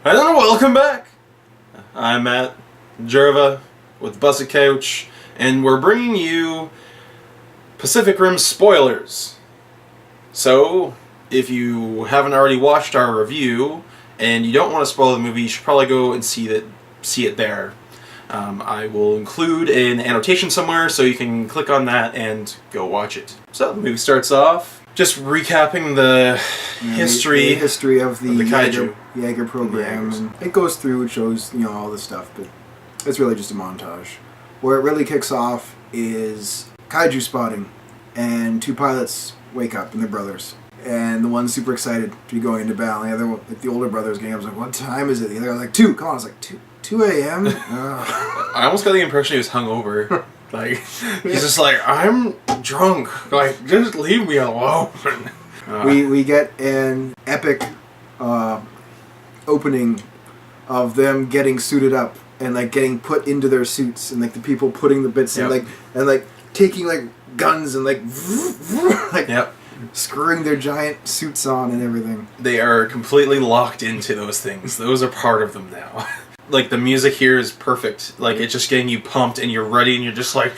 And then welcome back. I'm Matt Jerva with Busted Couch, and we're bringing you Pacific Rim spoilers. So, if you haven't already watched our review and you don't want to spoil the movie, you should probably go and see it there. I will include an annotation somewhere so you can click on that and go watch it. So, the movie starts off just recapping the history of the kaiju. Jaeger program. And it goes through, it shows, all this stuff, but it's really just a montage. Where it really kicks off is kaiju spotting, and two pilots wake up, and they're brothers. And the one's super excited to be going into battle. The other one, the older brother's getting up, was like, "What time is it?" The other guy's like, 2. Come on, it's like 2 a.m. I almost got the impression he was hungover. Like, he's just like, I'm drunk. Like, just leave me alone. We get an epic opening of them getting suited up and like getting put into their suits, and like the people putting the bits in, and taking like guns and like screwing their giant suits on and everything. They are completely locked into those things. Those are part of them now. Like, the music here is perfect. Like, it's just getting you pumped and you're ready and you're just like,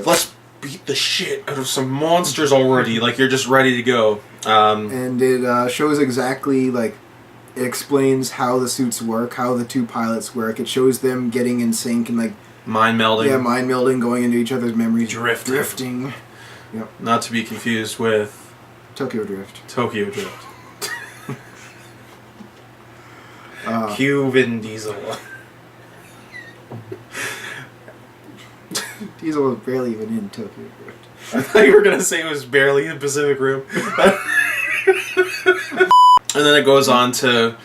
let's beat the shit out of some monsters already. Like, you're just ready to go. And it shows exactly, like, it explains how the suits work, how the two pilots work. It shows them getting in sync and, like... mind melding. Yeah, mind melding, going into each other's memories. Drifting. Yep. Not to be confused with... Tokyo Drift. Tokyo Drift. Cue Vin Diesel. Diesel was barely even in Tokyo Drift. I thought you were going to say it was barely in Pacific Rim. And then it goes on to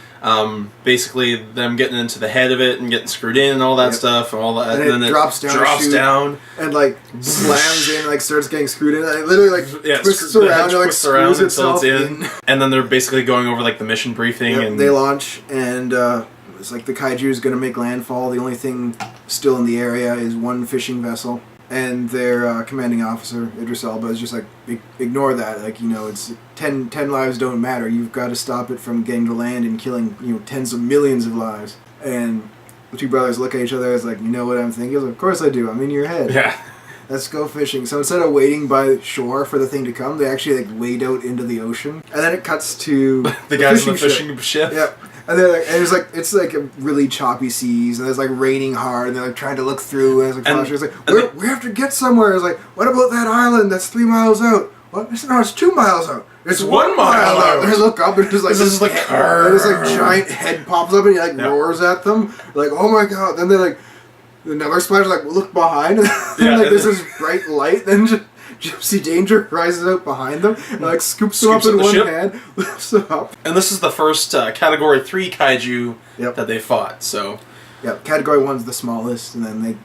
basically them getting into the head of it and getting screwed in and all that stuff and all that. And then it drops down and like slams in, like starts getting screwed in. It literally like twists around and like screws itself in. And then they're basically going over like the mission briefing. Yep, and they launch, and it's like the kaiju is going to make landfall. The only thing still in the area is one fishing vessel. And their commanding officer, Idris Elba, is just like, ignore that. Like, it's 10 lives don't matter. You've got to stop it from getting to land and killing, tens of millions of lives. And the two brothers look at each other as like, you know what I'm thinking? Like, of course I do. I'm in your head. Yeah. Let's go fishing. So instead of waiting by shore for the thing to come, they actually like wade out into the ocean. And then it cuts to the guys in the fishing ship. Yep. And they're like, and it's like a really choppy seas, and it's like raining hard, and they're like trying to look through, and it's like, we have to get somewhere. It's like, what about that island that's 3 miles out? What? No, it's 2 miles out. It's 1 mile out. And they look up, and there's like this giant head pops up, and he like roars at them, like, oh my god. Then they like, another spider's like, look behind, and then there's this bright light, then just Gypsy Danger rises out behind them and like scoops them up in one hand, lifts them up. And this is the first Category 3 kaiju that they fought, so... Yep, Category 1's the smallest, and then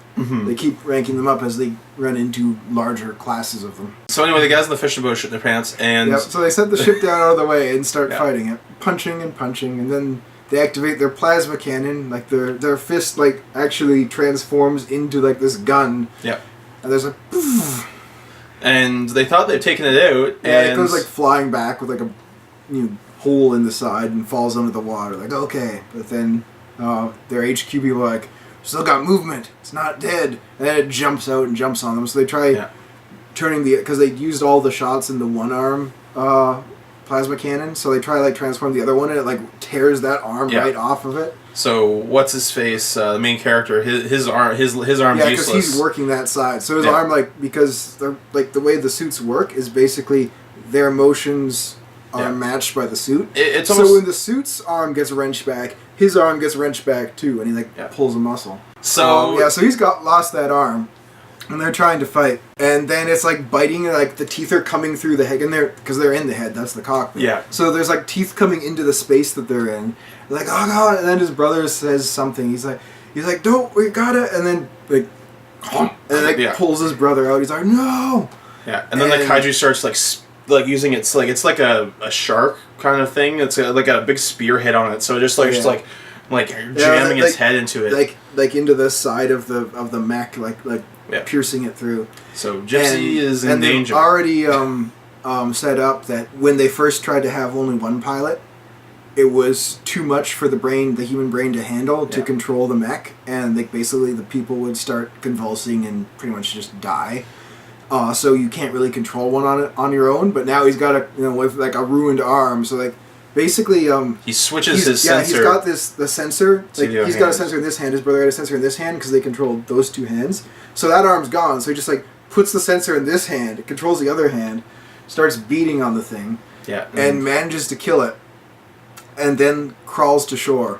they keep ranking them up as they run into larger classes of them. So anyway, the guys in the fishing boat shit their pants, and... Yep, so they set the ship down out of the way and start fighting it. Punching, and then they activate their plasma cannon, like their fist like actually transforms into like this gun. Yep. And there's a... poof. And they thought they'd taken it out, and it goes like flying back with like a hole in the side and falls under the water. Like, okay, but then their HQ people are like, still got movement. It's not dead. And then it jumps out and jumps on them. So they try turning because they used all the shots in the one arm plasma cannon. So they try like transform the other one, and it like tears that arm right off of it. So what's his face? The main character, his arm's useless. Yeah, because he's working that side. So his arm, like, because like the way the suits work is basically their motions are matched by the suit. It's so when the suit's arm gets wrenched back, his arm gets wrenched back too, and he like pulls a muscle. So so he's lost that arm, and they're trying to fight, and then it's like biting, like the teeth are coming through the head, and because they're in the head, that's the cockpit. Yeah. So there's like teeth coming into the space that they're in. They're like, oh god, and then his brother says something. He's like, don't, we gotta, and then like pulls his brother out. He's like, no. Yeah, and then the kaiju starts like using it's like a shark kind of thing. It's like a big spearhead on it. So it just just jamming its head into it, like into the side of the mech, like piercing it through. So Gypsy is in danger. Already set up that when they first tried to have only one pilot, it was too much for the human brain to handle to Yeah. control the mech, and like basically the people would start convulsing and pretty much just die. So you can't really control one on your own. But now he's got with like a ruined arm. So like basically he switches his sensor. He's got the sensor. Like the he's other got a hand. sensor in this hand. His brother had a sensor in this hand because they controlled those two hands. So that arm's gone. So he just like puts the sensor in this hand, controls the other hand, starts beating on the thing, Yeah. and manages to kill it, and then crawls to shore.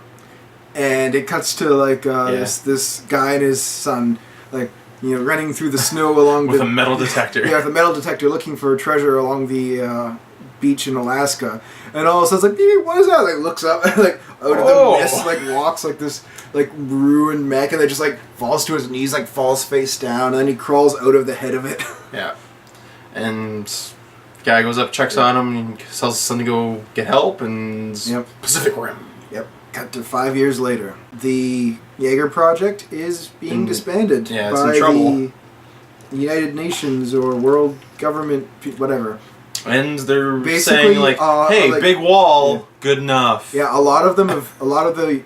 And it cuts to like this guy and his son, like running through the snow along with a metal detector. Yeah, with a metal detector, looking for treasure along the beach in Alaska. And all of a sudden, it's like, "Baby, what is that?" Like looks up, and like out of the mist, like walks like this like ruined mech, and then just like falls to his knees, like falls face down, and then he crawls out of the head of it. Yeah. And guy goes up, checks on him, and tells his son to go get help, and Pacific Rim. Yep. Cut to 5 years later. The Jaeger project is being disbanded Yeah, it's by in trouble. the United Nations or World Government, whatever. And they're Basically, saying like, "Hey, like- big wall, good enough." Yeah, a lot of the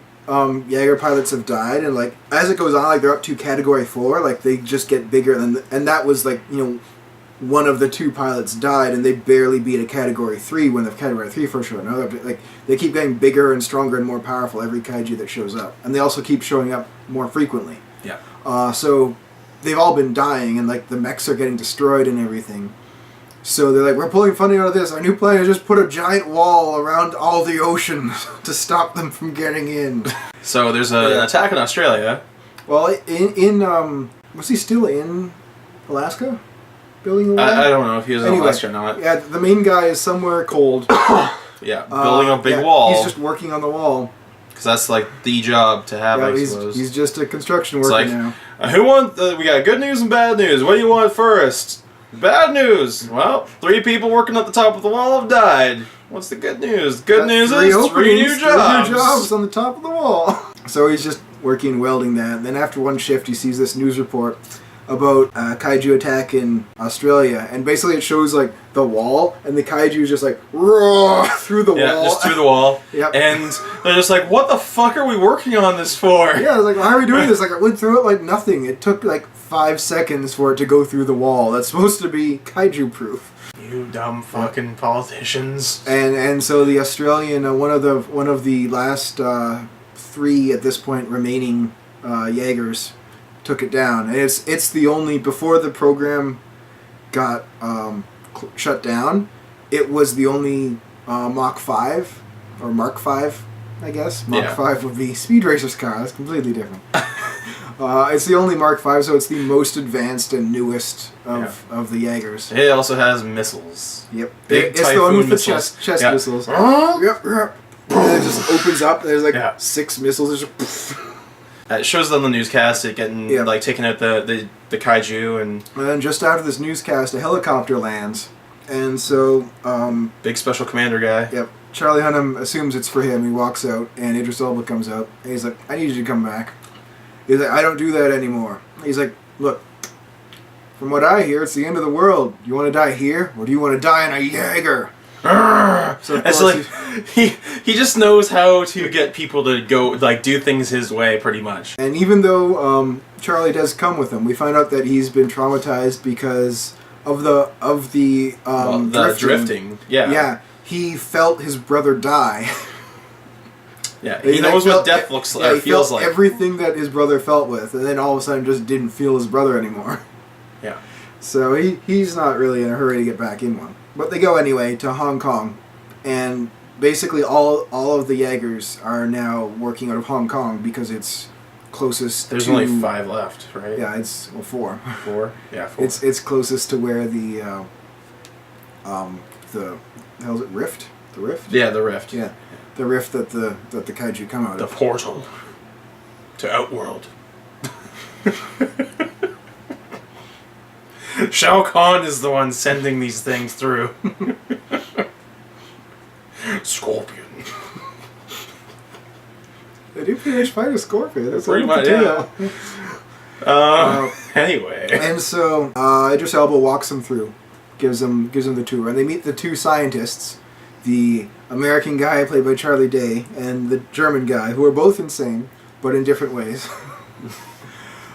Jaeger pilots have died, and like as it goes on, like they're up to Category 4, like they just get bigger, and that was like one of the two pilots died, and they barely beat a Category 3 when the Category 3 first showed up. Like they keep getting bigger and stronger and more powerful every kaiju that shows up, and they also keep showing up more frequently. Yeah. So they've all been dying, and like the mechs are getting destroyed and everything. So they're like, "We're pulling funding out of this. Our new plan is just put a giant wall around all the ocean to stop them from getting in." So there's an attack in Australia. Well, was he still in Alaska, building the wall? I don't know if he was in Alaska or not. Yeah, the main guy is somewhere cold. Yeah, building a big wall. He's just working on the wall. Because that's like the job to have, I he's, suppose. he's just a construction worker like, now. We got good news and bad news. What do you want first? Bad news. Well, 3 people working at the top of the wall have died. What's the good news? Good news is 3 new jobs. 3 new jobs on the top of the wall. So he's just working welding that. And then after one shift, he sees this news report about a kaiju attack in Australia, and basically it shows like the wall, and the kaiju is just like roar through the wall. Yeah, just through the wall. Yep. And they're just like, "What the fuck are we working on this for?" Yeah, I was like, "Why are we doing this?" Like, I went through it like nothing. It took like 5 seconds for it to go through the wall. That's supposed to be kaiju proof. You dumb fucking politicians. And so the Australian one of the last 3 at this point remaining Jaegers took it down. And it's the only, before the program got shut down, it was the only Mach 5 or Mark 5, I guess. Mach 5 would be Speed Racer's car. That's completely different. It's the only Mark 5, so it's the most advanced and newest of the Jaegers. It also has missiles. Yep. Big It's the one with missiles. the chest Yeah. missiles. Yep. And it just opens up. There's like 6 missiles. There's just It shows them the newscast, it getting like taking out the kaiju, and then just after this newscast, a helicopter lands, and so big special commander guy. Yep. Charlie Hunnam assumes it's for him. He walks out, and Idris Elba comes out, and he's like, "I need you to come back." He's like, "I don't do that anymore." He's like, "Look, from what I hear, it's the end of the world. You want to die here, or do you want to die in a Jaeger?" So it's like he just knows how to get people to go like do things his way, pretty much. And even though Charlie does come with him, we find out that he's been traumatized because of the drifting. Yeah, he felt his brother die. Yeah, he knows what death looks like. He feels felt like everything that his brother felt with, and then all of a sudden just didn't feel his brother anymore. Yeah. So he's not really in a hurry to get back in one. But they go anyway to Hong Kong, and basically all of the Jaegers are now working out of Hong Kong because it's closest. There's to, only 5 left, right? Yeah, it's 4. 4. Yeah, 4. It's closest to where the hell is it, Rift? The Rift? Yeah, the Rift. Yeah, the Rift that the kaiju come out the of. The portal to Outworld. Shao Kahn is the one sending these things through. Scorpion. They do pretty much fight a scorpion. That's pretty much, anyway. And so Idris Elba walks them through, gives them the tour, and they meet the 2 scientists the American guy played by Charlie Day and the German guy, who are both insane, but in different ways.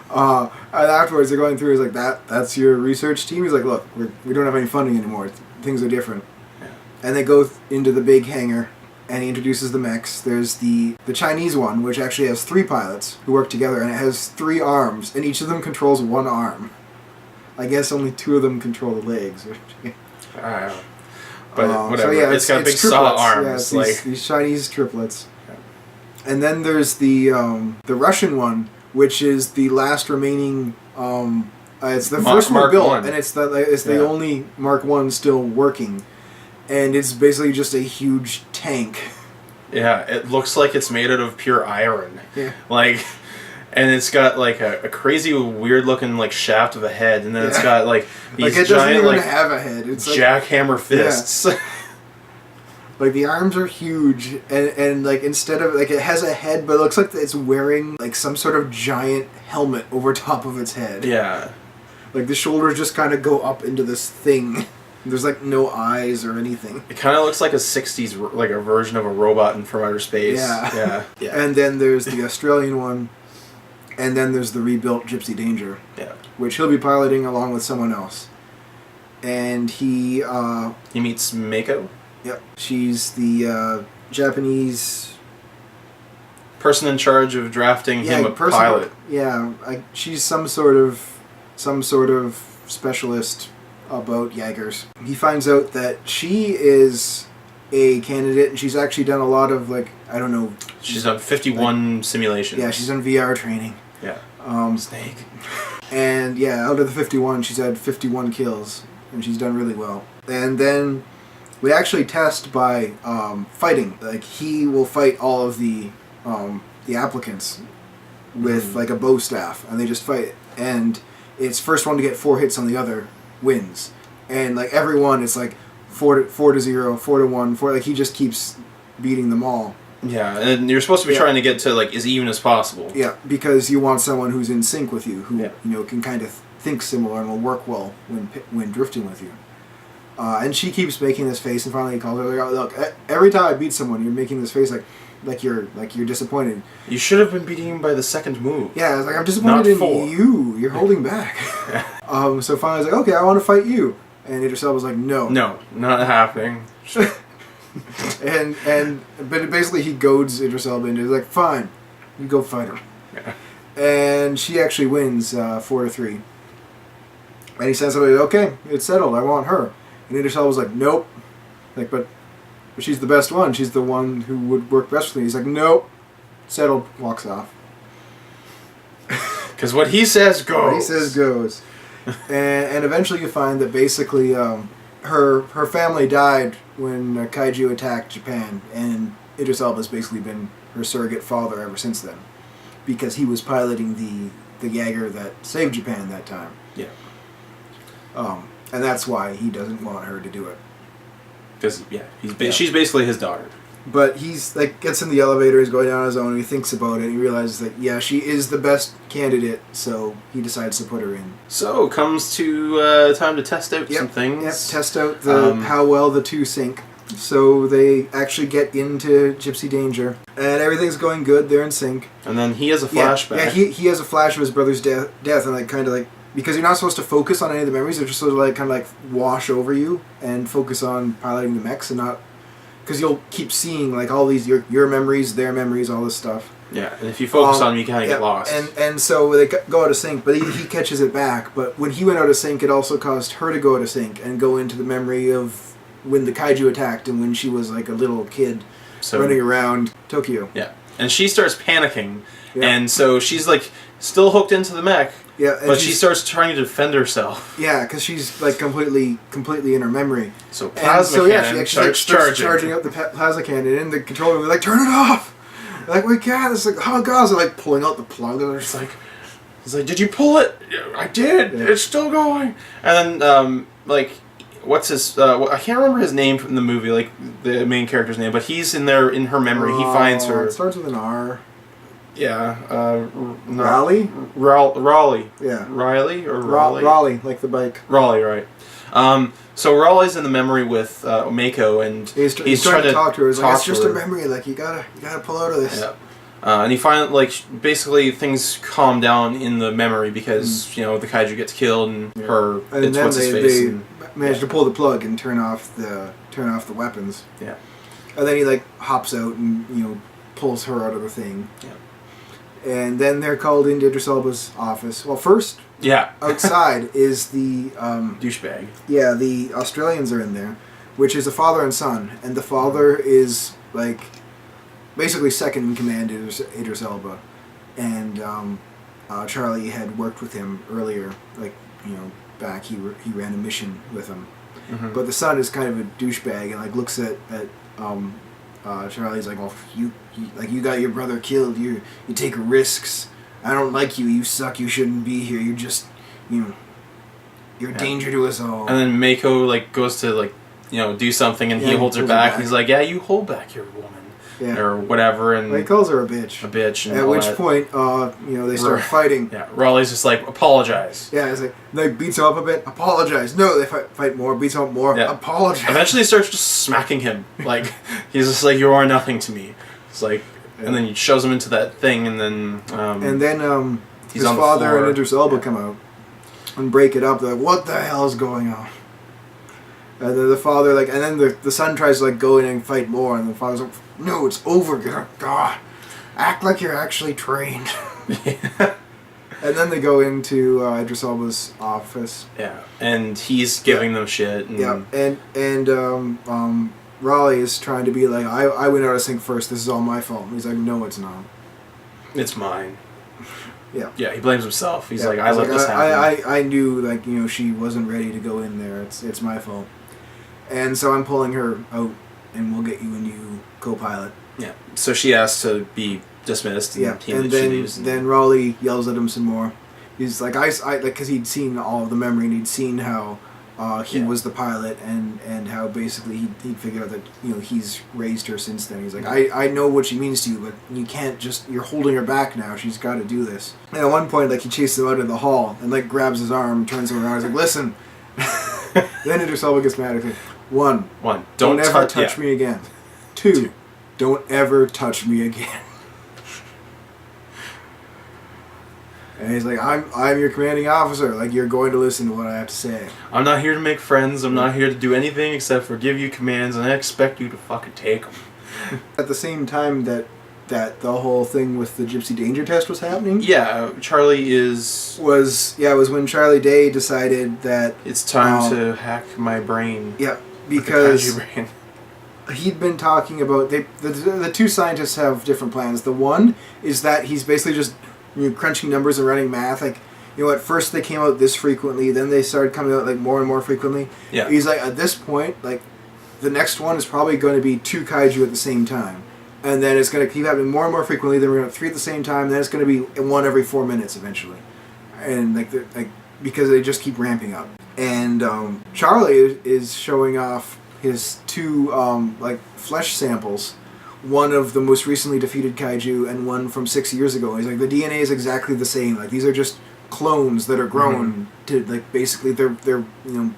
And afterwards, they're going through. He's like, "That's your research team." He's like, "Look, we don't have any funding anymore. Things are different." Yeah. And they go into the big hangar, and he introduces the mechs. There's the Chinese one, which actually has 3 pilots who work together, and it has 3 arms, and each of them controls 1 arm. I guess only 2 of them control the legs. I don't know. But whatever. So yeah, it's got big triplets. saw arms. Yeah, it's like these Chinese triplets. Yeah. And then there's the Russian one, which is the last remaining. It's the first one Mark built, 1. and it's the only Mark 1 still working, and it's basically just a huge tank. Yeah, it looks like it's made out of pure iron. Yeah. Like, and it's got like a crazy, weird looking like shaft of a head, and then it's got like these it doesn't giant even like have a head. It's jackhammer fists. Yeah. Like the arms are huge, and like instead of like it has a head, but it looks like it's wearing like some sort of giant helmet over top of its head. Yeah. Like the shoulders just kind of go up into this thing. There's like no eyes or anything. It kind of looks like a '60s like a version of a robot from outer space. Yeah. Yeah. And then there's the Australian one, and then there's the rebuilt Gypsy Danger. Yeah. Which he'll be piloting along with someone else. And he meets Mako. Yep. She's the Japanese person in charge of drafting him a pilot. Yeah, she's some sort of specialist about Jaegers. He finds out that she is a candidate, and she's actually done a lot of like I don't know. She's done 51 simulations. Yeah, she's done VR training. Yeah. Snake. And yeah, out of the 51, she's had 51 kills, and she's done really well. And then we actually test by fighting. Like he will fight all of the applicants with like a bow staff, and they just fight. And it's first one to get 4 hits on the other wins. And like everyone, it's like 4-0, 4-1, 4. Like he just keeps beating them all. Yeah, and you're supposed to be trying to get to like as even as possible. Yeah, because you want someone who's in sync with you, who can kind of think similar and will work well when drifting with you. And she keeps making this face, and finally he calls her like, "Look, every time I beat someone, you're making this face like you're disappointed. You should have been beating him by the second move." Yeah, I was like, "I'm disappointed in 4. you. You're holding back." So finally I was like, "Okay, I want to fight you," and Idris Elba was like, "No, not happening." But basically he goads Idris Elba into like, "Fine, you go fight him." Yeah. And she actually wins 4-3. And he says something, "Okay, it's settled. I want her." And Idris Elba was like, "Nope." Like, but she's the best one. She's the one who would work best with me. He's like, "Nope." Settled. Walks off. Because what he says goes. What he says goes. and eventually you find that basically her family died when kaiju attacked Japan, and Idris Elba's basically been her surrogate father ever since then, because he was piloting the Jaeger that saved Japan that time. Yeah. And that's why he doesn't want her to do it. Because she's basically his daughter. But he's like gets in the elevator, he's going down on his own, and he thinks about it, and he realizes that she is the best candidate, so he decides to put her in. So comes to time to test out some things. Yep, test out how well the two sync. So they actually get into Gypsy Danger, and everything's going good. They're in sync. And then he has a flashback. Yeah, he has a flash of his brother's death, and like kind of like, because you're not supposed to focus on any of the memories, they're just sort of like kind of like wash over you and focus on piloting the mechs, and not, because you'll keep seeing like all these your memories, their memories, all this stuff. Yeah, and if you focus on them, you kind of get lost. And so they go out of sync, but he catches it back. But when he went out of sync, it also caused her to go out of sync and go into the memory of when the kaiju attacked and when she was like a little kid running around Tokyo. Yeah, and she starts panicking, and so she's like still hooked into the mech. Yeah, but she starts trying to defend herself. Yeah, because she's like completely in her memory. So plasma cannon starts charging up the plasma cannon, and the controller was like, "Turn it off!" They're like, "We can't." It's like, "Oh god!" They're like pulling out the plug, and it's like, "Did you pull it?" "I did. Yeah. It's still going." And then what's his? I can't remember his name from the movie, like the main character's name, but he's in there in her memory. He finds her. It starts with an R. Yeah, Raleigh? Raleigh. Yeah. Riley or Raleigh? Raleigh, like the bike. Raleigh, right. So Raleigh's in the memory with Mako, and He's trying to talk to her. He's like, it's just a memory. Like, you gotta pull out of this. Yeah. And he finally, basically things calm down in the memory because the kaiju gets killed and and then they manage to pull the plug and turn off the weapons. Yeah. And then he hops out and pulls her out of the thing. Yeah. And then they're called into Idris Elba's office. Well, first, outside is the douchebag. Yeah, the Australians are in there, which is a father and son, and the father is basically second in command to Idris Elba, and Charlie had worked with him earlier, back he ran a mission with him, but the son is kind of a douchebag and looks at Charlie's like, well, you got your brother killed, you take risks, I don't like you suck, you shouldn't be here, you're just you're a danger to us all. And then Mako goes to do something and he holds her back and he's like, yeah, you hold back your woman. Yeah. Or whatever, and he calls her a bitch. And at which point, they start fighting. Yeah, Raleigh's just like, apologize. Yeah, it's they beats him up a bit. Apologize. No, they fight more. Beats him up more. Yeah. Apologize. Eventually, he starts just smacking him. He's just like, you are nothing to me. It's and then he shoves him into that thing, and then his father and Idris Elba come out and break it up. They're like, what the hell is going on? And then the father and then the son tries to go in and fight more, and the father's like, no, it's over. God, act like you're actually trained. And then they go into Idris Elba's office. Yeah, and he's giving them shit. And and Raleigh is trying to be like, I went out of sync first. This is all my fault. And he's like, no, it's not. It's mine. Yeah. Yeah, he blames himself. He's like, I let this happen. I knew she wasn't ready to go in there. It's my fault. And so I'm pulling her out, and we'll get you a new co-pilot. Yeah. So she asked to be dismissed. And then Raleigh yells at him some more. He's like, because he'd seen all of the memory, and he'd seen how he was the pilot, and how basically he'd figured out that he's raised her since then. He's like, I know what she means to you, but you can't you're holding her back now. She's got to do this. And at one point, he chases him out of the hall and grabs his arm, turns him around. He's like, listen. Then Idris Elba gets mad at him. One. Don't ever touch me again. Two. Don't ever touch me again. And he's like, I'm your commanding officer. You're going to listen to what I have to say. I'm not here to make friends. I'm not here to do anything except for give you commands, and I expect you to fucking take them. At the same time that the whole thing with the Gypsy Danger test was happening. Yeah, Charlie was when Charlie Day decided that it's time to hack my brain. Yeah, because he'd been talking about the two scientists have different plans. The one is that he's basically just crunching numbers and running math. At first they came out this frequently, then they started coming out more and more frequently. Yeah. He's like, at this point, the next one is probably going to be 2 kaiju at the same time. And then it's going to keep happening more and more frequently. Then we're going to have 3 at the same time. Then it's going to be 1 every 4 minutes eventually, and because they just keep ramping up. And Charlie is showing off his 2 flesh samples, one of the most recently defeated kaiju and one from 6 years ago. He's like, the DNA is exactly the same. These are just clones that are grown to basically they're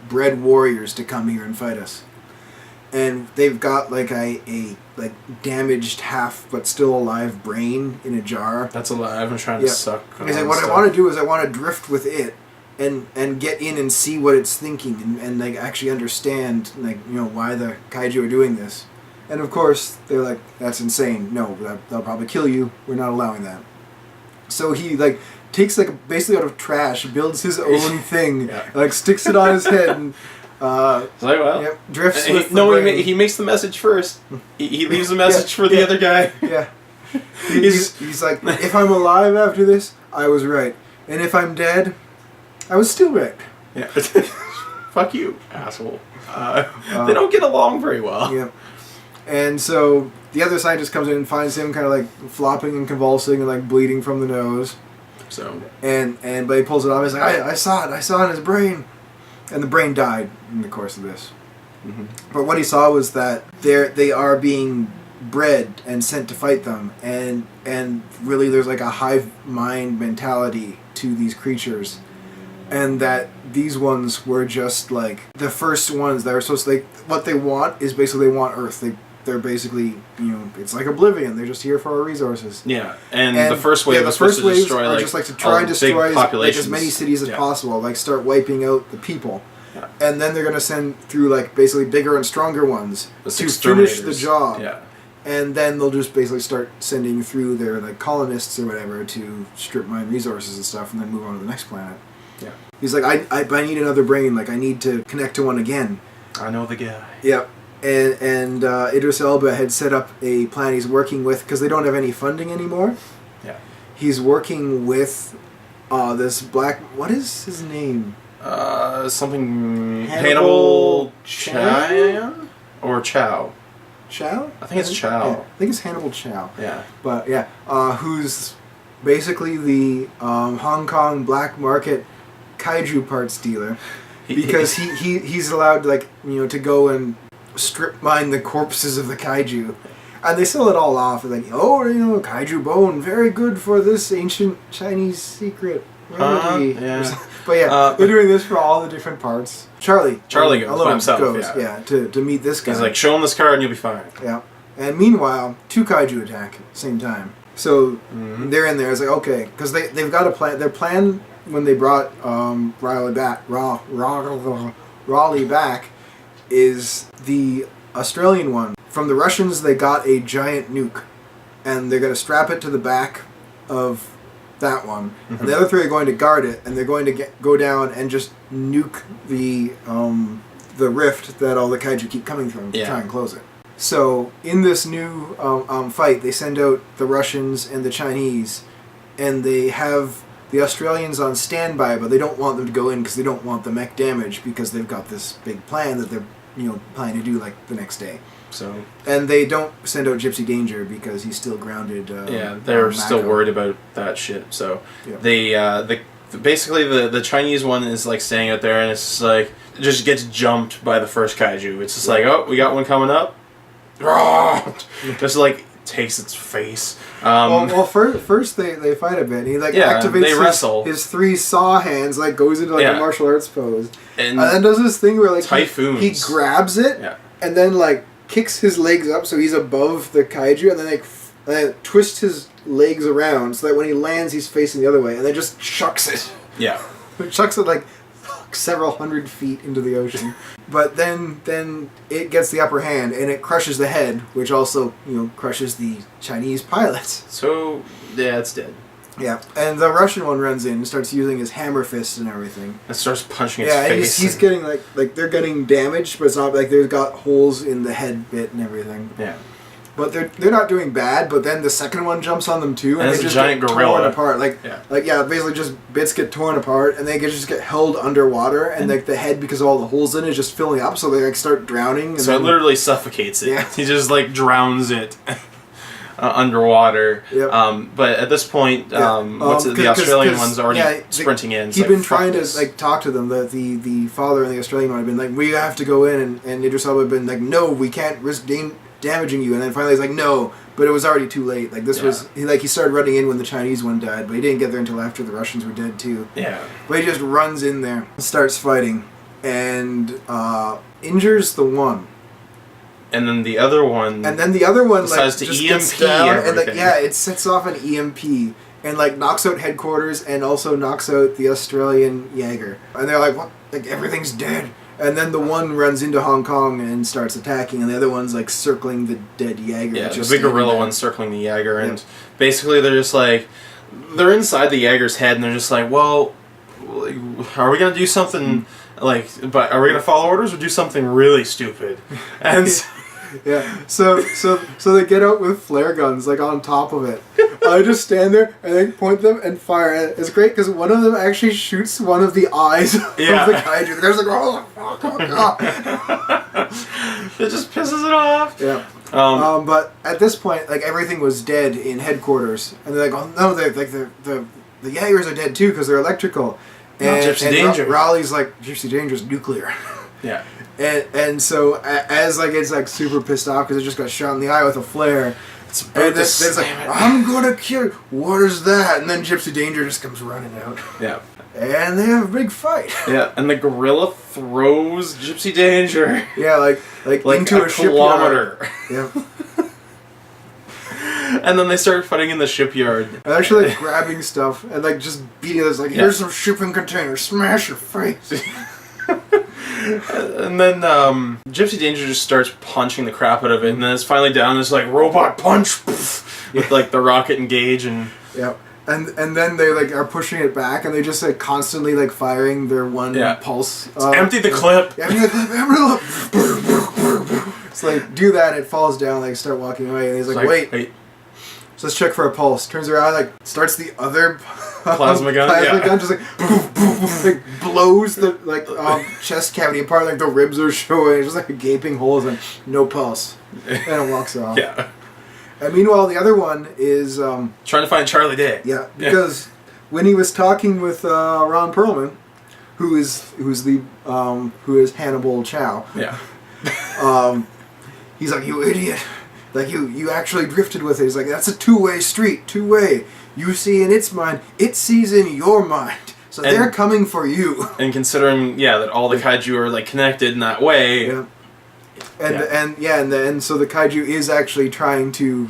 bred warriors to come here and fight us. And they've got a damaged half but still alive brain in a jar. That's alive and trying to suck. He's like, what I want to do is I want to drift with it and get in and see what it's thinking and actually understand why the kaiju are doing this. And of course they're like, that's insane. No, they'll probably kill you. We're not allowing that. So he takes basically out of trash, builds his own thing, sticks it on his head and. Drifts with he makes the message first. He leaves the message for the other guy. Yeah. He's like, if I'm alive after this, I was right. And if I'm dead, I was still right. Yeah. Fuck you, asshole. They don't get along very well. Yeah. And so the other scientist comes in and finds him kind of flopping and convulsing and bleeding from the nose. So. But he pulls it off. He's like, I saw it in his brain. And the brain died in the course of this. Mm-hmm. But what he saw was that they are being bred and sent to fight them, and really there's a hive mind mentality to these creatures, and that these ones were just like the first ones that are supposed to, like, what they want is basically they want Earth. They're basically, it's like Oblivion. They're just here for our resources. Yeah, and the first wave was supposed to destroy are like just like to try and destroy as many cities as Yeah. possible, like start wiping out the people. Yeah. And then they're gonna send through like basically bigger and stronger ones The to exterminators. finish the job. Yeah. And then they'll just basically start sending through their like colonists or whatever to strip mine resources and stuff, and then move on to the next planet. Yeah. He's like, I need another brain. Like, I need to connect to one again. I know the guy. Yep. And Idris Elba had set up a plan he's working with, because they don't have any funding anymore. Yeah. He's working with this black... What is his name? Something... Hannibal Chan? Or Chow? Chow? I think it's Chow. Yeah, I think it's Hannibal Chow. Yeah. But, yeah. Who's basically the Hong Kong black market kaiju parts dealer. Because he's allowed, like, to go and strip mine the corpses of the kaiju. And they sell it all off. Like, kaiju bone, very good for this ancient Chinese secret remedy. Yeah. But yeah, they're doing this for all the different parts. Charlie goes by himself, to meet this guy. He's like, show him this card and you'll be fine. Yeah. And meanwhile, 2 kaiju attack at the same time. So they're in there. It's like, okay, because they've got a plan. Their plan when they brought Raleigh back is the Australian one. From the Russians, they got a giant nuke, and they're going to strap it to the back of that one. And the other 3 are going to guard it, and they're going to go down and just nuke the rift that all the kaiju keep coming from to try and close it. So in this new fight, they send out the Russians and the Chinese, and they have the Australians on standby, but they don't want them to go in because they don't want the mech damage, because they've got this big plan that they're planning to do like the next day. So. And they don't send out Gypsy Danger because he's still grounded. They're still worried about that shit. So they basically the Chinese one is like staying out there, and it's just like just gets jumped by the first kaiju. It's just like, oh, we got one coming up. Just like takes its face. First they fight a bit. He activates his 3 saw hands, like goes into a martial arts pose, and then does this thing where like typhoons. He grabs it and then like kicks his legs up so he's above the kaiju, and then like twists his legs around so that when he lands he's facing the other way, and then just chucks it. Yeah, chucks it like several hundred feet into the ocean. But then it gets the upper hand, and it crushes the head, which also crushes the Chinese pilots. So it's dead. Yeah, and the Russian one runs in and starts using his hammer fist and everything. And starts punching its face. And he's getting like they're getting damaged, but it's not like they've got holes in the head bit and everything. Yeah. But they're not doing bad. But then the second one jumps on them too, and they just giant get gorilla. torn apart. Basically just bits get torn apart, and they just get held underwater, and like the head, because of all the holes in it, is just filling up, so they like start drowning. And so it literally suffocates it. Yeah. He just like drowns it. Underwater. Yep. But at this point, the Australian one's already sprinting in. He'd been trying to like talk to them. The father and the Australian one had been like, we have to go in, and Idris Elba had been like, no, we can't risk damaging you. And then finally he's like, no, but it was already too late. Like this was he started running in when the Chinese one died, but he didn't get there until after the Russians were dead too. Yeah. But he just runs in there, starts fighting, and injures the one. And then the other one decides to just EMP gets down, everything. And it sets off an EMP and like knocks out headquarters, and also knocks out the Australian Jaeger. And they're like, what? Like everything's dead. And then the one runs into Hong Kong and starts attacking, and the other one's like circling the dead Jaeger. Yeah, the big gorilla one's circling the Jaeger, and basically they're just like, they're inside the Jaeger's head, and they're just like, well, are we gonna do something but are we gonna follow orders or do something really stupid? And so they get out with flare guns like on top of it. I just stand there and they point them and fire. And it's great because one of them actually shoots one of the eyes of the kaiju. The guy's like, oh fuck. It just pisses it off. Yeah. But at this point, like everything was dead in headquarters, and they're like, oh no, the Jaegers are dead too because they're electrical. And Gypsy Danger. Raleigh's like, Gypsy Danger's nuclear. Yeah. And so as like it's like super pissed off because it just got shot in the eye with a flare. And then it's like, I'm gonna kill you. What is that? And then Gypsy Danger just comes running out. Yeah. and they have a big fight. Yeah, and the gorilla throws Gypsy Danger. Yeah, like into a kilometer. Shipyard. Yeah. And then they start fighting in the shipyard. And actually, like, grabbing stuff and like just beating us. Like, here's some shipping containers. Smash your face. And then Gypsy Danger just starts punching the crap out of it, and then it's finally down. And it's like robot punch with like the rocket engage and yeah. And then they like are pushing it back, and they just like constantly like firing their one pulse. Empty the clip. Empty the clip. Empty the clip. It's like do that. It falls down. Like start walking away, and he's like wait. So let's check for a pulse. Turns around, like starts the other plasma gun. Gun just like poof, poof, poof, like blows the like chest cavity apart. Like the ribs are showing. It's just like a gaping hole. And no pulse. And it walks off. Yeah. And meanwhile, the other one is trying to find Charlie Day. Yeah, because when he was talking with Ron Perlman, who is Hannibal Chow. Yeah. He's like, you idiot. Like, you actually drifted with it. He's like, that's a two-way street, two-way. You see in its mind, it sees in your mind. So they're coming for you. And considering, that all the kaiju are, like, connected in that way. Yeah. And so the kaiju is actually trying to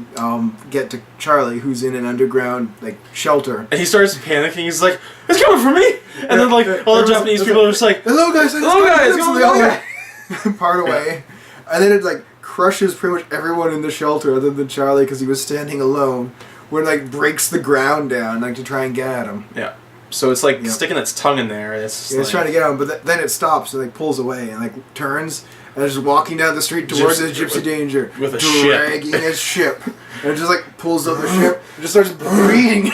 get to Charlie, who's in an underground, like, shelter. And he starts panicking. He's like, it's coming for me! And then, like, all the Japanese people are just like, hello, guys! Hello, guys! Go away! Part away. And then it, like, crushes pretty much everyone in the shelter other than Charlie because he was standing alone, where it like breaks the ground down like to try and get at him. Yeah. So it's like sticking its tongue in there. And it's it's trying to get at him, but then it stops and like pulls away and like turns and is just walking down the street towards his Gypsy Danger with a dragging his ship. And it just like pulls up the ship and just starts breathing.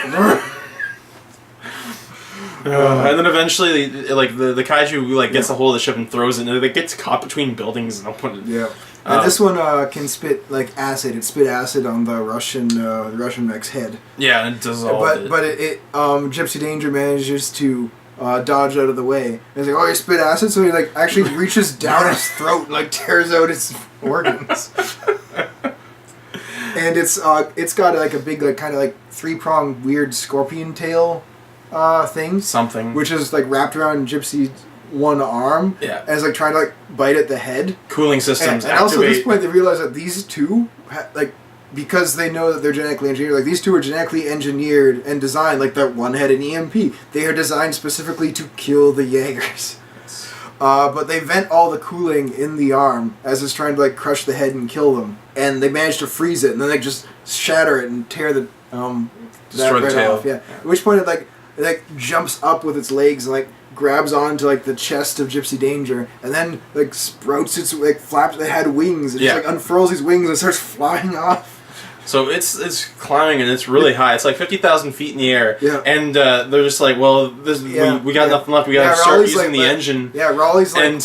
And then eventually, like the kaiju like gets a hold of the ship and throws it, and it gets caught between buildings and open. Yeah. And this one can spit like acid. It spit acid on the Russian mech's head. Yeah, and it dissolves it. But Gypsy Danger manages to dodge out of the way. And he's like, oh, you spit acid? So he like actually reaches down his throat and like tears out its organs. And it's got like a big like kind of like 3-pronged weird scorpion tail thing. Something. Which is like wrapped around Gypsy's one arm. Yeah. And it's like trying to like bite at the head. Cooling systems and also at this point they realize that these two because they know that they're genetically engineered, like these two are genetically engineered and designed like that one-headed EMP. They are designed specifically to kill the Jaegers. But they vent all the cooling in the arm as it's trying to like crush the head and kill them. And they manage to freeze it and then they just shatter it and tear the destroy the tail. off. Yeah. At which point it jumps up with its legs and like grabs onto like the chest of Gypsy Danger and then like sprouts its like flaps. They had wings. It just like unfurls these wings and starts flying off. So it's climbing and it's really high. It's like 50,000 feet in the air. Yeah. And they're just like, well, we got nothing left. We got to start using the engine. Yeah, Raleigh's like,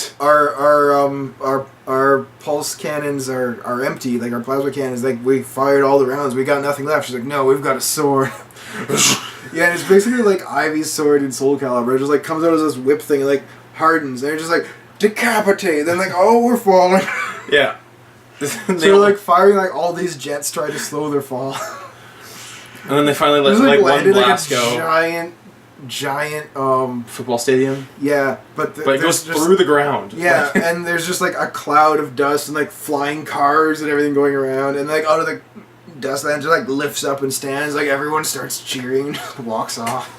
our pulse cannons are empty. Like our plasma cannons, like we fired all the rounds. We got nothing left. She's like, no, we've got a sword. Yeah, and it's basically like Ivy's sword in Soul Calibur. It just like comes out as this whip thing and like hardens. And it's just like, decapitate. Then like, oh, we're falling. Yeah. So they're like firing like all these jets trying to slow their fall. And then they finally let like one blast like a go. Giant football stadium. Yeah, but it goes through the ground. Yeah, and there's just like a cloud of dust and like flying cars and everything going around, and like out of the dust land just like lifts up and stands. Like everyone starts cheering, walks off.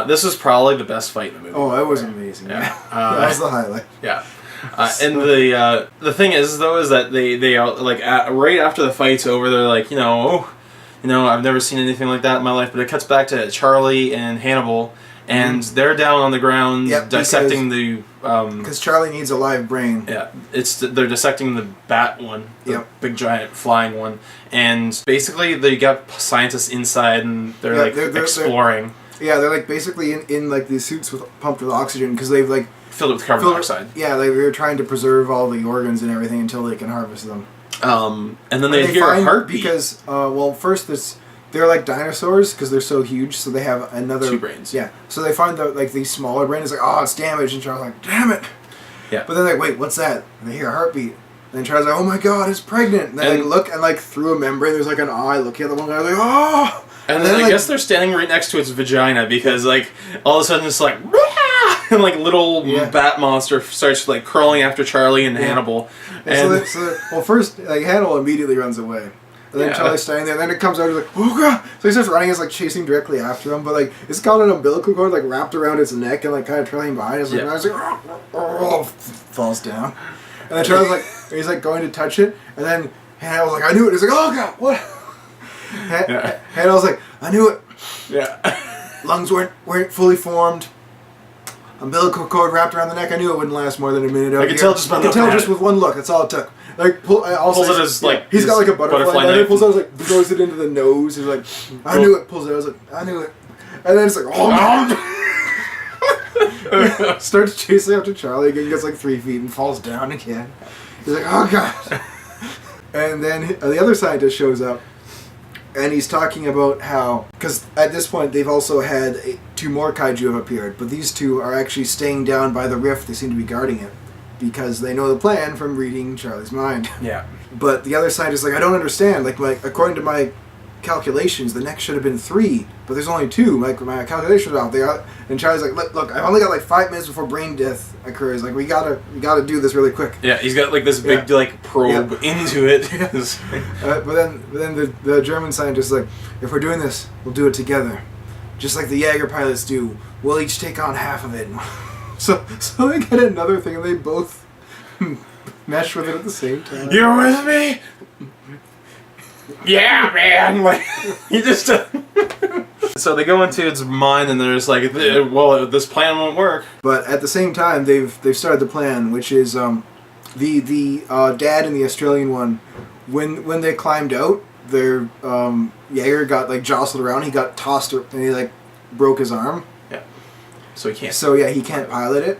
This was probably the best fight in the movie. Oh, it was amazing. Yeah, that was the highlight. Yeah. And the thing is though is that they are like right after the fight's over, they're like, I've never seen anything like that in my life. But it cuts back to Charlie and Hannibal, and they're down on the ground dissecting because Charlie needs a live brain. Yeah, they're dissecting the bat one, the big giant flying one, and basically they got scientists inside and they're exploring. They're like basically in like these suits pumped with oxygen because they've like filled it with carbon dioxide. Yeah, they were trying to preserve all the organs and everything until they can harvest them. And then they hear a heartbeat. Because, first they're like dinosaurs because they're so huge, so they have another... 2 brains. Yeah. So they find the smaller brain is like, oh, it's damaged, and Charles like, damn it! Yeah. But then like, wait, what's that? And they hear a heartbeat. And then Charlie's like, oh my god, it's pregnant. And then like look, and like through a membrane, there's like an eye looking at the one guy, like, oh! And then I like, guess they're standing right next to its vagina because like all of a sudden it's like, and like little bat monster starts like crawling after Charlie and Hannibal. And well, first like Hannibal immediately runs away. And then Charlie's standing there, and then it comes out, he's like, oh god! So he starts running, it's like chasing directly after him, but like, it's got an umbilical cord like wrapped around its neck and like kind of trailing behind us, and I was like, falls down. And then Charlie's like, he's like going to touch it, and then Hannibal's like, I knew it! He's like, oh god, what? Hannibal's like, I knew it! Yeah. Lungs weren't fully formed. Umbilical cord wrapped around the neck, I knew it wouldn't last more than a minute. I could tell just by looking at it. With one look, that's all it took. Like pulls it as like he's got like a butterfly knife. He pulls it, like throws it into the nose. He's like, I knew it. Pulls it. I was like, I knew it. And then it's like, oh, starts chasing after Charlie again. Gets like 3 feet and falls down again. He's like, oh god. And then the other scientist shows up, and he's talking about how, because at this point they've also had 2 more kaiju have appeared, but these 2 are actually staying down by the rift. They seem to be guarding it, because they know the plan from reading Charlie's mind. Yeah. But the other side is like, I don't understand. Like according to my calculations, the next should have been 3, but there's only 2. Like my calculations are out there. And Charlie's like, look, I've only got like 5 minutes before brain death occurs. Like we gotta do this really quick. Yeah, he's got like this big like probe into it. But then the German scientist is like, if we're doing this, we'll do it together, just like the Jaeger pilots do. We'll each take on half of it. So they get another thing, and they both mesh with it at the same time. You're with me? Yeah, man. Like you just. So they go into its mind, and they're just like, well, this plan won't work. But at the same time, they've started the plan, which is the dad and the Australian one. When they climbed out, their Jaeger got like jostled around. He got tossed, and he like broke his arm. So he can't. So yeah, he can't pilot it.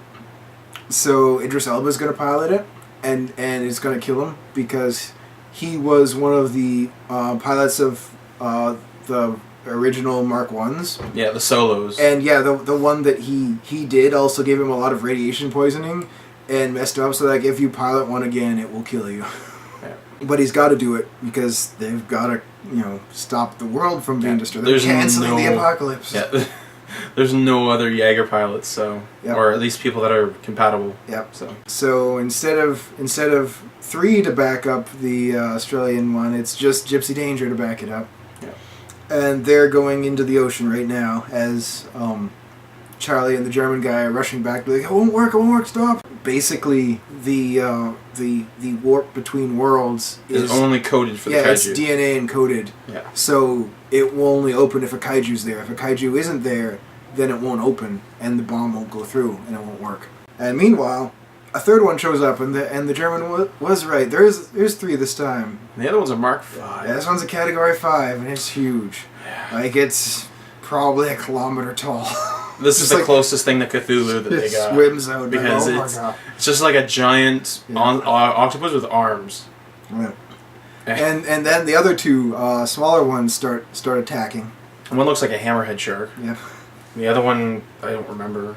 So Idris Elba's gonna pilot it, and it's gonna kill him because he was one of the pilots of the original Mark 1s. Yeah, the solos. And yeah, the one that he did also gave him a lot of radiation poisoning and messed him up. So like, if you pilot one again, it will kill you. Yeah. But he's got to do it because they've got to stop the world from being destroyed. They're canceling the apocalypse. Yeah. There's no other Jaeger pilots, so or at least people that are compatible. Yep. So instead of 3 to back up the Australian one, it's just Gypsy Danger to back it up. Yeah. And they're going into the ocean right now as Charlie and the German guy are rushing back. They're like, it won't work, stop. Basically, the warp between worlds is only coded for the kaiju. Yeah, it's DNA encoded. Yeah. So it will only open if a kaiju's there. If a kaiju isn't there, then it won't open, and the bomb won't go through, and it won't work. And meanwhile, a 3rd one shows up, and the German was right. There's 3 this time. And the other one's a Mark 5. Yeah, this one's a Category 5, and it's huge. Yeah. Like, it's probably a kilometer tall. This is the closest thing to Cthulhu that they got. Swims out. Because it's just like a giant octopus with arms. Yeah. And then the other 2 smaller ones start attacking. One looks like a hammerhead shark. Yeah. The other one, I don't remember.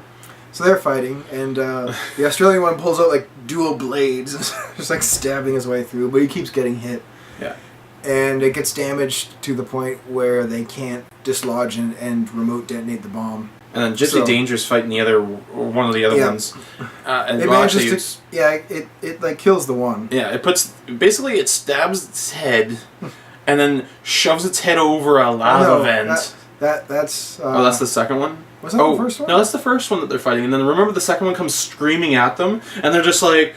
So they're fighting, and the Australian one pulls out like dual blades, just like stabbing his way through, but he keeps getting hit. Yeah. And it gets damaged to the point where they can't dislodge and remote detonate the bomb. And then Gypsy Danger's fighting one of the other ones. And it manages to, it like kills the one. Yeah, it stabs its head, and then shoves its head over a lava vent. That's that's the second one? Was that the first one? No, that's the first one that they're fighting. And then remember the second one comes screaming at them, and they're just like,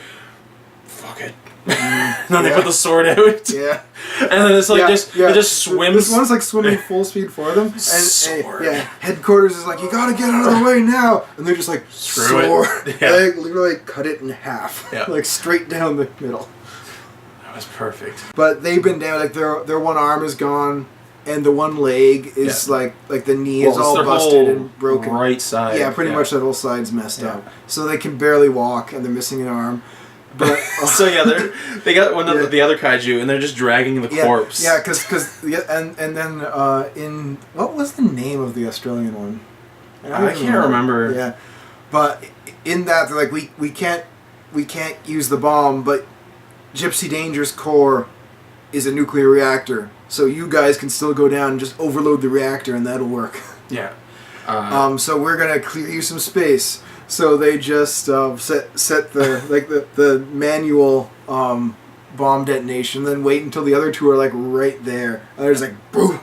fuck it. And then they put the sword out. Yeah. And then it's like it just swims. This one's like swimming full speed for them. And sword. Headquarters is like, you gotta get out of the way now. And they're just like, sword. It. Yeah. They literally cut it in half. Yeah. Like straight down the middle. That was perfect. But they've been down, like their one arm is gone. And the one leg is like the knee is all busted and broken. Right side. Yeah, pretty much that whole side's messed up. So they can barely walk, and they're missing an arm. But so they got one of the other kaiju, and they're just dragging the corpse. Yeah, because and then in what was the name of the Australian one? I can't remember. Yeah, but in that they're like we can't use the bomb, but Gypsy Danger's core is a nuclear reactor, so you guys can still go down and just overload the reactor, and that'll work. Yeah. So we're gonna clear you some space. So they just set the manual bomb detonation, then wait until the other two are like right there. And they're just like boom.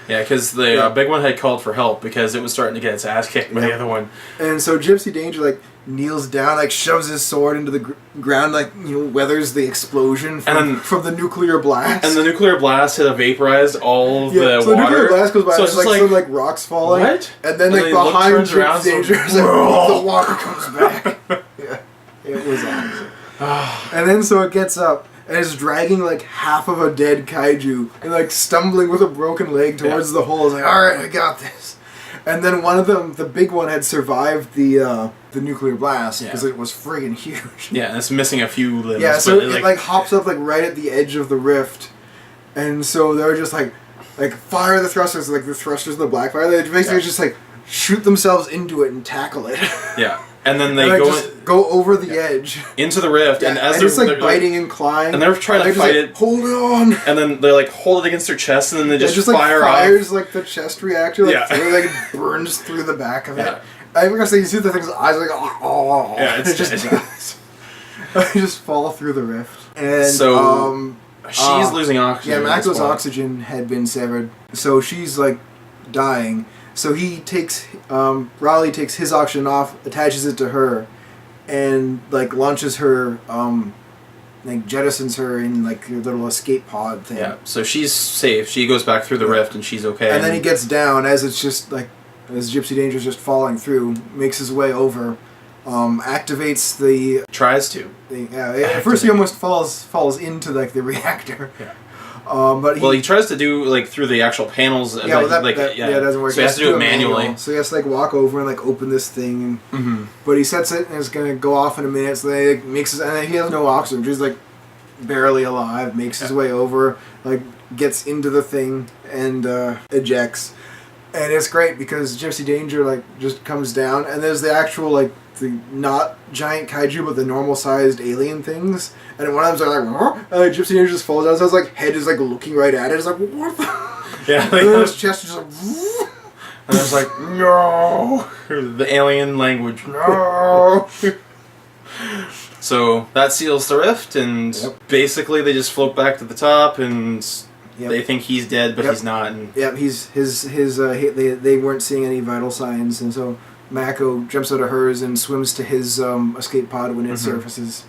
Yeah, because the big one had called for help because it was starting to get its ass kicked by the other one. And so Gypsy Danger like kneels down, like shoves his sword into the ground, like weathers the explosion from the nuclear blast. And the nuclear blast had vaporized all of the so water. The nuclear blast goes by, so and there's like some like rocks falling. What? And then like behind Gypsy Danger, the water comes back. Yeah, it was awesome. And then so it gets up. And it's dragging like half of a dead kaiju and like stumbling with a broken leg towards the hole. It's like, all right, I got this. And then one of them, the big one, had survived the nuclear blast because it was friggin' huge. Yeah, and it's missing a few limbs. Yeah, so it like hops up like right at the edge of the rift, and so they're just like fire the thrusters, like the thrusters in the Blackfire. They basically just like shoot themselves into it and tackle it. Yeah. And then they go over the edge into the rift, and as it's like biting and clawing, and they're trying to fight it. Hold on! And then they like hold it against their chest, and then they just fire like, fires off. Like the chest reactor, like burns through the back of it. I think you see the thing's eyes like oh, it's just they just fall through the rift, and so she's losing oxygen. Yeah, Mako's oxygen had been severed, so she's like dying. So he takes, Raleigh takes his oxygen off, attaches it to her, and like launches her, like jettisons her in like your little escape pod thing. Yeah, so she's safe. She goes back through the rift and she's okay. And then he gets down as it's just like, as Gypsy Danger's just falling through, makes his way over, activates the... Tries to. At first he almost falls into like the reactor. Yeah. But he tries to do like through the actual panels. Yeah, well, that doesn't work. So he has to do it manually. So he has to like walk over and like open this thing. But he sets it and it's gonna go off in a minute. So they like, makes his, and then he has no oxygen. He's like barely alive. Makes his way over, like gets into the thing and ejects. And it's great because Gypsy Danger like just comes down and there's the actual like the not giant kaiju but the normal sized alien things. And one of them's like, and like Gypsy Danger just falls down. So his like head is like looking right at it. It's like, what the? Yeah. And then his chest is like, and it's like, no. The alien language. no. So that seals the rift, and basically they just float back to the top, and they think he's dead, but he's not. And they weren't seeing any vital signs, and so Mako jumps out of hers and swims to his escape pod when it surfaces.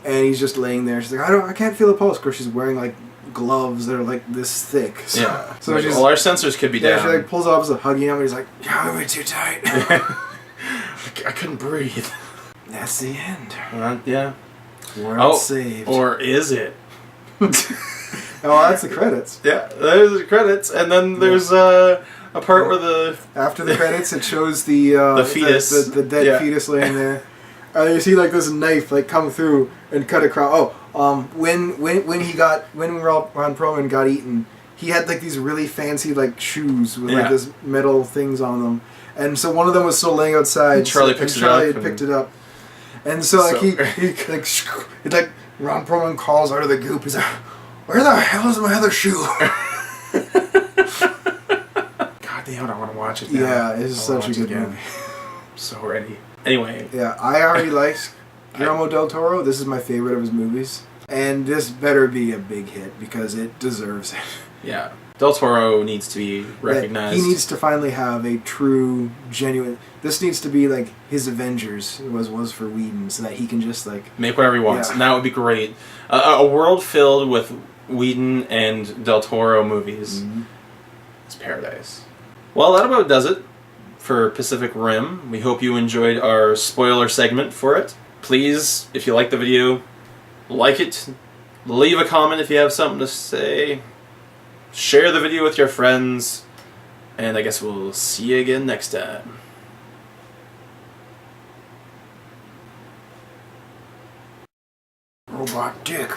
And he's just laying there. She's like, I can't feel a pulse. Of course, she's wearing like gloves that are like this thick. So, so like, all our sensors could be down. She like pulls off, hugging him, and he's like, "You're too tight." I couldn't breathe. That's the end. Yeah. World saved. Or is it? Oh, that's the credits. Yeah, there's the credits, and then there's a part where after the credits it shows the fetus, the dead fetus laying there. You see like this knife like come through and cut across. When Ron Perlman got eaten, he had like these really fancy like shoes with like this metal things on them, and so one of them was still laying outside. And Charlie had picked it up, and so like he like Ron Perlman crawls out of the goop. He's like, "Where the hell is my other shoe?" God damn it! I want to watch it now. Yeah, it's such a good movie. I'm so ready. Anyway. Yeah, I already liked Guillermo del Toro. This is my favorite of his movies. And this better be a big hit because it deserves it. Yeah. Del Toro needs to be recognized. He needs to finally have a true, genuine... This needs to be like his Avengers was for Whedon, so that he can just like... make whatever he wants. And that would be great. A world filled with Whedon and Del Toro movies is paradise. Well, that about does it for Pacific Rim. We hope you enjoyed our spoiler segment for it. Please, if you like the video, like it, leave a comment if you have something to say, share the video with your friends, and I guess we'll see you again next time. Robot dick.